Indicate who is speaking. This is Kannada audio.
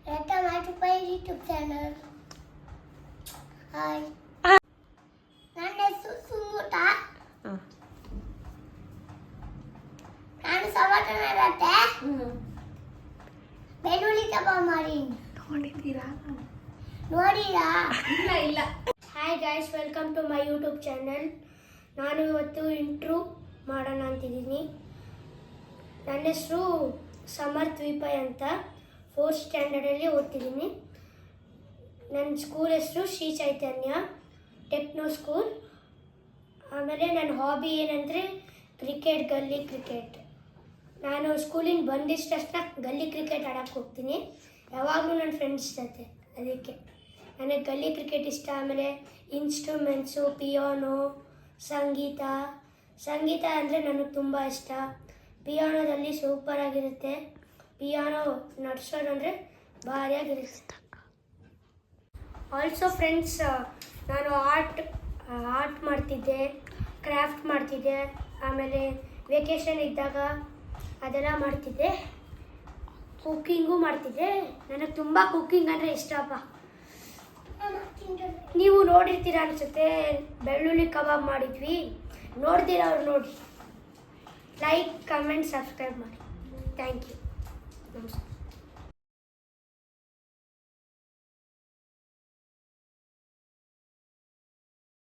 Speaker 1: Welcome to my YouTube channel. Hi. ನನ್ನ ಹೆಸರು ಸುಮುಟ. ನಾನು ಸವಾಟನರತ್ತೆ. ಬೆಳ್ಳುಳ್ಳಿ ಕಬಾಬ್ ಮಾಡಿ
Speaker 2: ನೋಡಿದ್ದೀರಾ?
Speaker 1: ನೋಡಿರಾ?
Speaker 2: ಇಲ್ಲ.
Speaker 1: Hi guys, welcome to my YouTube channel. ನಾನು ಇವತ್ತು ಇಂಟ್ರೂ ಮಾಡೋಣ ಅಂತಿದ್ದೀನಿ. ನನ್ನ ಹೆಸರು ಸಮರ್ಥ್ ವಿಪಯ್ ಅಂತ. 4th ಸ್ಟ್ಯಾಂಡರ್ಡಲ್ಲಿ ಓದ್ತಿದ್ದೀನಿ. ನನ್ನ ಸ್ಕೂಲ್ ಹೆಸರು ಶ್ರೀ ಚೈತನ್ಯ ಟೆಕ್ನೋ ಸ್ಕೂಲ್. ಆಮೇಲೆ ನನ್ನ ಹಾಬಿ ಏನಂದರೆ ಕ್ರಿಕೆಟ್, ಗಲ್ಲಿ ಕ್ರಿಕೆಟ್. ನಾನು ಸ್ಕೂಲಿಂದ ಬಂದಿದ್ದ ತಕ್ಷಣ ಗಲ್ಲಿ ಕ್ರಿಕೆಟ್ ಆಡೋಕ್ಕೆ ಹೋಗ್ತೀನಿ, ಯಾವಾಗಲೂ ನನ್ನ ಫ್ರೆಂಡ್ಸ್ ಜೊತೆ. ಅದಕ್ಕೆ ನನಗೆ ಗಲ್ಲಿ ಕ್ರಿಕೆಟ್ ಇಷ್ಟ. ಆಮೇಲೆ ಇನ್ಸ್ಟ್ರೂಮೆಂಟ್ಸು, ಪಿಯಾನೋ, ಸಂಗೀತ ಅಂದರೆ ನನಗೆ ತುಂಬ ಇಷ್ಟ. ಪಿಯಾನೋದಲ್ಲಿ ಸೂಪರಾಗಿರುತ್ತೆ. ಪಿಯಾನೋ ನಡ್ಸೋದು ಅಂದರೆ ಭಾರಿಯಾಗಿರುತ್ತೆ. ಆಲ್ಸೋ ಫ್ರೆಂಡ್ಸ್, ನಾನು ಆರ್ಟ್ ಮಾಡ್ತಿದ್ದೆ, ಕ್ರಾಫ್ಟ್ ಮಾಡ್ತಿದ್ದೆ. ಆಮೇಲೆ ವೆಕೇಷನ್ ಇದ್ದಾಗ ಅದೆಲ್ಲ ಮಾಡ್ತಿದ್ದೆ. ಕುಕ್ಕಿಂಗು ಮಾಡ್ತಿದ್ದೆ. ನನಗೆ ತುಂಬ ಕುಕ್ಕಿಂಗ್ ಅಂದರೆ ಇಷ್ಟಪ್ಪ. ನೀವು ನೋಡಿರ್ತೀರ ಅನಿಸುತ್ತೆ, ಬೆಳ್ಳುಳ್ಳಿ ಕಬಾಬ್ ಮಾಡಿದ್ವಿ. ನೋಡ್ದಿರೋರು ನೋಡಿ, ಲೈಕ್, ಕಮೆಂಟ್, ಸಬ್ಸ್ಕ್ರೈಬ್ ಮಾಡಿ. Thank you. ನಮಸ್ಕಾರ.